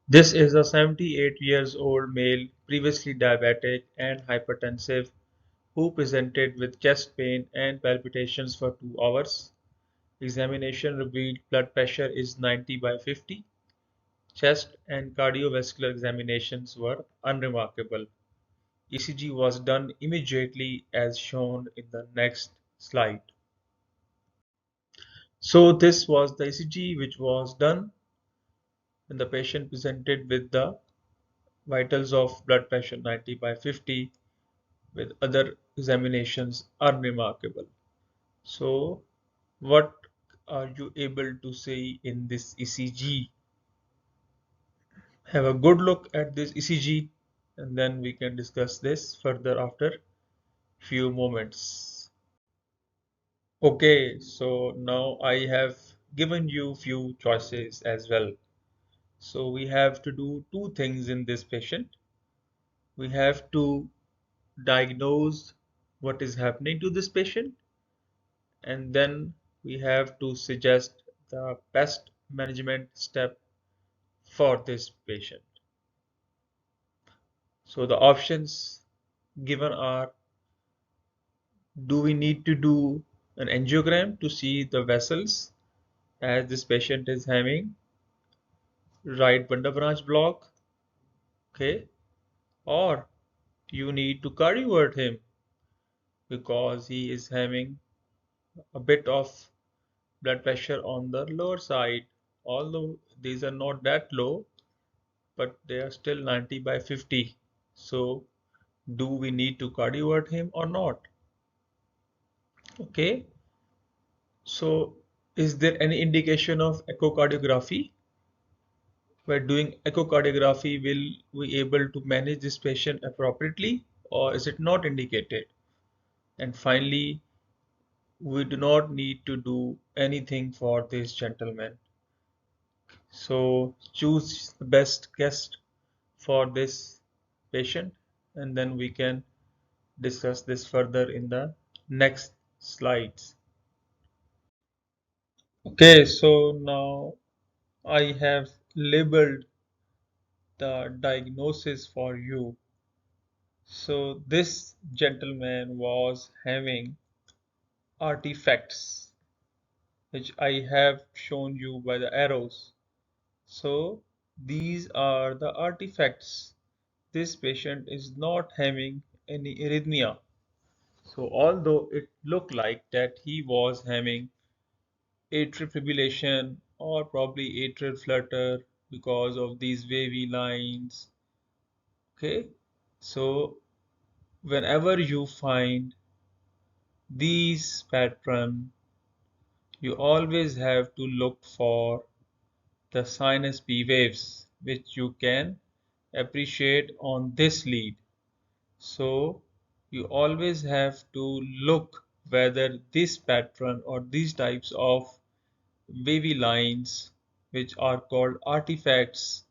This is a 78 years old male, previously diabetic and hypertensive, who presented with chest pain and palpitations for 2 hours. Examination revealed blood pressure is 90 by 50. Chest and cardiovascular examinations were unremarkable. ECG was done immediately as shown in the next slide. So this was the ECG which was done when the patient presented with the vitals of blood pressure 90 by 50 with other examinations unremarkable. So what are you able to say in this ECG? Have a good look at this ECG and then we can discuss this further after few moments. Okay, so now I have given you few choices as well. So we have to do two things in this patient. We have to diagnose what is happening to this patient, and then we have to suggest the best management step for this patient. So the options given are: do we need to do an angiogram to see the vessels as this patient is having right bundle branch block, okay, or you need to cardiovert him because he is having a bit of blood pressure on the lower side, although these are not that low, but they are still 90 by 50. So do we need to cardiovert him or not? Okay, so is there any indication of echocardiography? By doing echocardiography, will we able to manage this patient appropriately or is it not indicated? And finally, we do not need to do anything for this gentleman. So choose the best guest for this patient and then we can discuss this further in the next slides. Okay, so now I have labeled the diagnosis for you. So this gentleman was having artifacts which I have shown you by the arrows. So these are the artifacts. This patient is not having any arrhythmia. So although it looked like that he was having atrial fibrillation or probably atrial flutter because of these wavy lines, okay? So whenever you find these pattern, you always have to look for the sinus P waves which you can appreciate on this lead. So you always have to look whether this pattern or these types of wavy lines which are called artifacts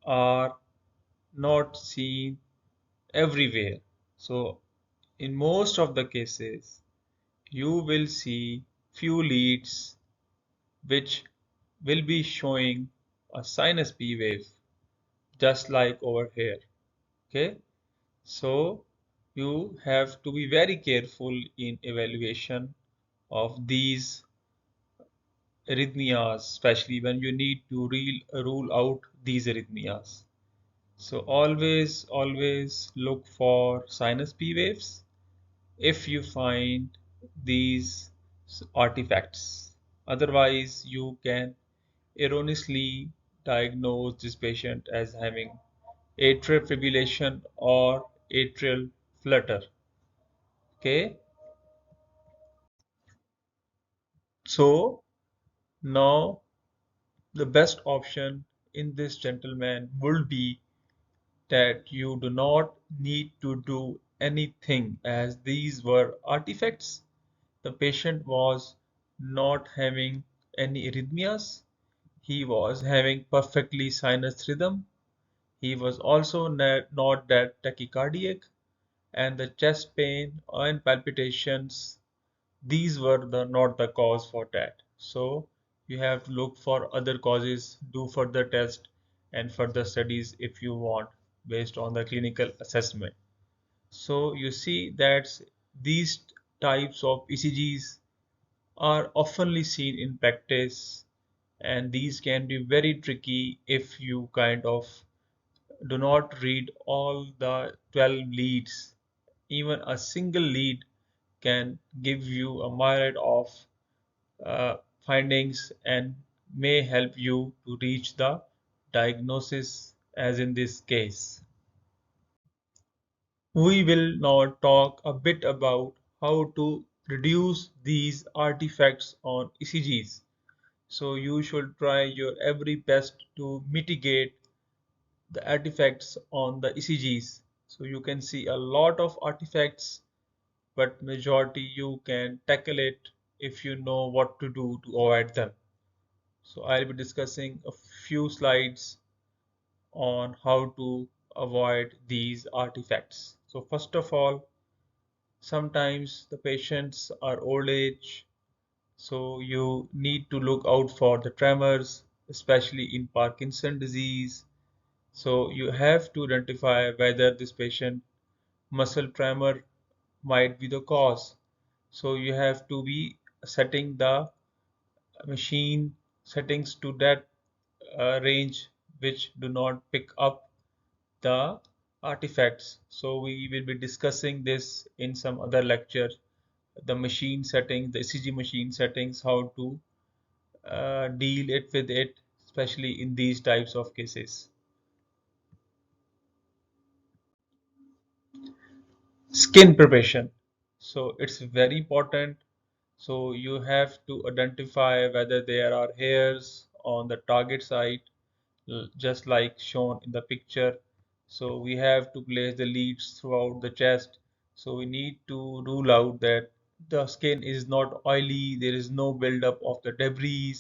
are not seen everywhere. So in most of the cases you will see few leads which will be showing a sinus P wave just like over here. Okay, so you have to be very careful in evaluation of these arrhythmias, especially when you need to rule out these arrhythmias. So always look for sinus P waves if you find these artifacts. Otherwise, you can erroneously diagnose this patient as having atrial fibrillation or atrial flutter. Okay, so now the best option in this gentleman would be that you do not need to do anything as these were artifacts. The patient was not having any arrhythmias. He was having perfectly sinus rhythm. He was also not that tachycardiac, and the chest pain and palpitations, these were not the cause for that. So you have to look for other causes, do further test, and further studies if you want based on the clinical assessment. So you see that these types of ECGs are oftenly seen in practice, and these can be very tricky if you kind of do not read all the 12 leads. Even a single lead can give you a myriad of uh, findings and may help you to reach the diagnosis, as in this case. We will now talk a bit about how to reduce these artifacts on ECGs. So you should try your every best to mitigate the artifacts on the ECGs. So you can see a lot of artifacts, but majority you can tackle it if you know what to do to avoid them. So I'll be discussing a few slides on how to avoid these artifacts. So first of all, sometimes the patients are old age, so you need to look out for the tremors, especially in Parkinson disease. So you have to identify whether this patient muscle tremor might be the cause. So you have to be setting the machine settings to that range which do not pick up the artifacts. So we will be discussing this in some other lecture, the machine settings, the ECG machine settings, how to deal it with it, especially in these types of cases. Skin preparation. So it's very important. So you have to identify whether there are hairs on the target site, just like shown in the picture. So we have to place the leads throughout the chest. So we need to rule out that the skin is not oily, there is no buildup of the debris,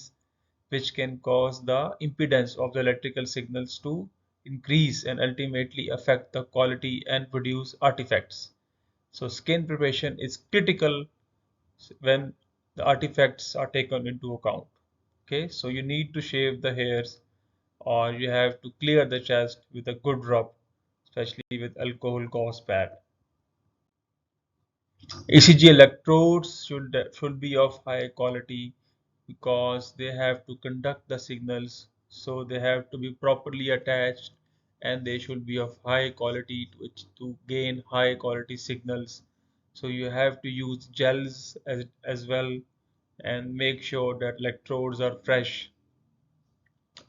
which can cause the impedance of the electrical signals to increase and ultimately affect the quality and produce artifacts. So skin preparation is critical when the artifacts are taken into account. Okay, so you need to shave the hairs, or you have to clear the chest with a good rub, especially with alcohol gauze pad. ECG electrodes should be of high quality because they have to conduct the signals, so they have to be properly attached, and they should be of high quality to gain high quality signals. So you have to use gels as well, and make sure that electrodes are fresh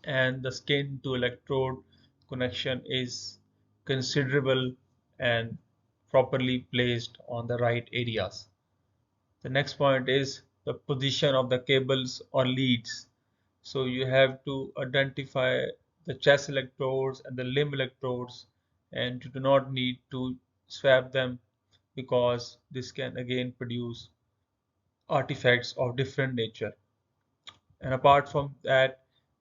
and the skin to electrode connection is considerable and properly placed on the right areas. The next point is the position of the cables or leads. So you have to identify the chest electrodes and the limb electrodes, and you do not need to swap them because this can again produce artifacts of different nature. And apart from that,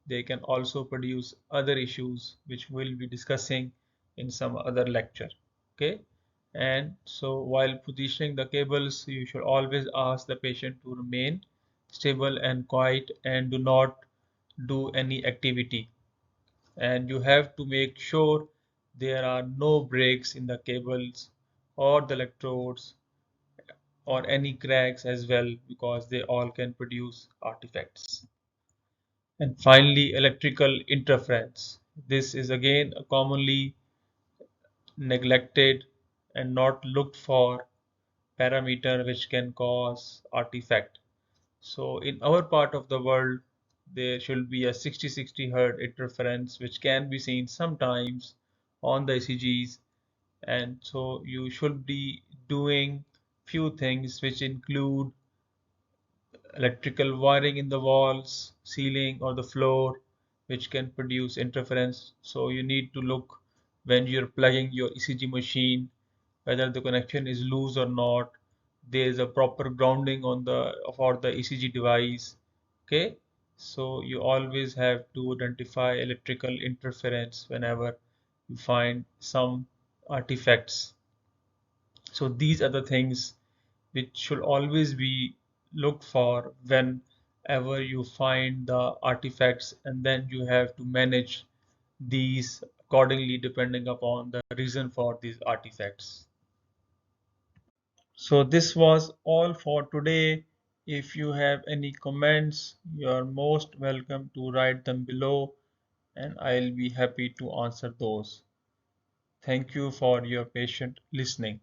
they can also produce other issues which we'll be discussing in some other lecture. Okay, and so while positioning the cables, you should always ask the patient to remain stable and quiet and do not do any activity. And you have to make sure there are no breaks in the cables or the electrodes or any cracks as well, because they all can produce artifacts. And finally, electrical interference. This is again a commonly neglected and not looked for parameter which can cause artifact. So in our part of the world, there should be a 60-60 Hz interference which can be seen sometimes on the ECGs, and so you should be doing few things which include electrical wiring in the walls, ceiling, or the floor, which can produce interference. So you need to look when you're plugging your ECG machine whether the connection is loose or not. There is a proper grounding on the for the ECG device. Okay, so you always have to identify electrical interference whenever you find some artifacts. So these are the things which should always be looked for whenever you find the artifacts, and then you have to manage these accordingly depending upon the reason for these artifacts. So this was all for today. If you have any comments, you are most welcome to write them below and I'll be happy to answer those. Thank you for your patient listening.